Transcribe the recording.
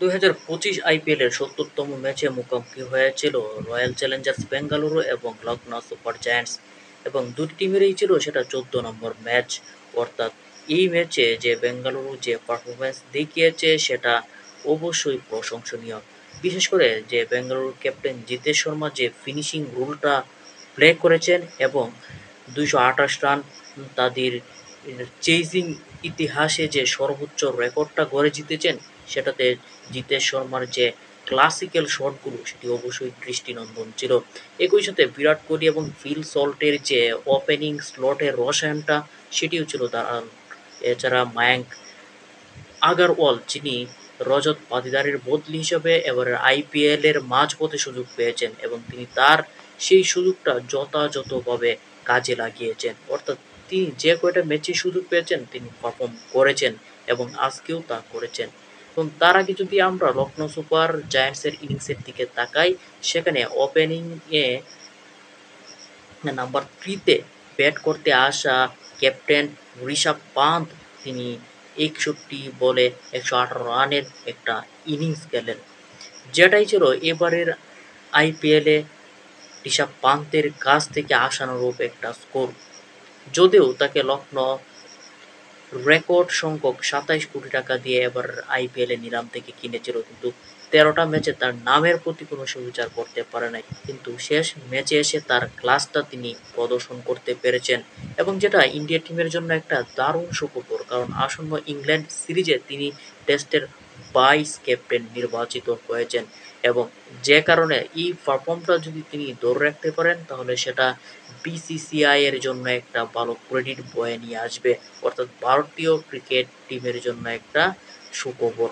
2025 আইপিএলের ৭০তম ম্যাচে মুখোমুখি হয়েছিল রয়্যাল চ্যালেঞ্জার্স বেঙ্গালুরু এবং লখনউ সুপার জায়ান্টস, এবং দুটি টিমেরই ছিল সেটা 14 নম্বর ম্যাচ। অর্থাৎ এই ম্যাচে যে বেঙ্গালুরু যে পারফরমেন্স দেখিয়েছে সেটা অবশ্যই প্রশংসনীয়। বিশেষ করে যে বেঙ্গালুরু ক্যাপ্টেন জিতেশ শর্মা যে ফিনিশিং রোলটা প্লে করেছেন এবং 228 রান তাদের চেজিং ইতিহাসে যে সর্বোচ্চ রেকর্ডটা গড়ে জিতেছেন, সেটাতে জিতেশ শর্মার যে ক্লাসিক্যাল শটগুলো সেটি অবশ্যই দৃষ্টিনন্দন ছিল। একই সাথে বিরাট কোহলি এবং ফিল সল্টের যে ওপেনিং স্লটের রসায়নটা সেটিও ছিল দারুণ। এছাড়া মায়াঙ্ক আগারওয়াল, যিনি রজত পাটিদারের বদলি হিসেবে এবারের আইপিএল এর মাঝপথে সুযোগ পেয়েছেন এবং তিনি তার সেই সুযোগটা যথাযথভাবে কাজে লাগিয়েছেন। অর্থাৎ তিনি যে কয়টা ম্যাচে সুযোগ পেয়েছেন তিনি পারফর্ম করেছেন এবং আজকেও তা করেছেন। এবং তার আগে যদি আমরা লখনৌ সুপার জায়ান্টসের ইনিংসের দিকে তাকাই, সেখানে ওপেনিংয়ে নাম্বার 3-তে ব্যাট করতে আসা ক্যাপ্টেন ঋষভ পান্ত, তিনি 61 বলে 118 রানের একটা ইনিংস খেলেন, যেটাই ছিল এবারের আইপিএলে ঋষভ পান্তের কাছ থেকে আশানুরূপ একটা স্কোর। যদিও তাকে লখনৌ রেকর্ড সংখ্যক 27 কোটি টাকা দিয়ে এবার আইপিএলে নিলাম থেকে কিনেছিল, কিন্তু 13টা ম্যাচে তার নামের প্রতি কোনো সুবিচার করতে পারে নাই, কিন্তু শেষ ম্যাচে এসে তার ক্লাসটা তিনি প্রদর্শন করতে পেরেছেন এবং যেটা ইন্ডিয়া টিমের জন্য একটা দারুণ সুখবর, কারণ আসন্ন ইংল্যান্ড সিরিজে তিনি টেস্টের ভাইস ক্যাপ্টেন নির্বাচিত হয়েছেন এবং যে কারণে এই পারফর্মটা যদি তিনি ধরে রাখতে পারেন তাহলে সেটা বিসিসিআই এর জন্য একটা ভালো ক্রেডিট বয়ে নিয়ে আসবে, অর্থাৎ ভারতীয় ক্রিকেট টিমের জন্য একটা সুখবর।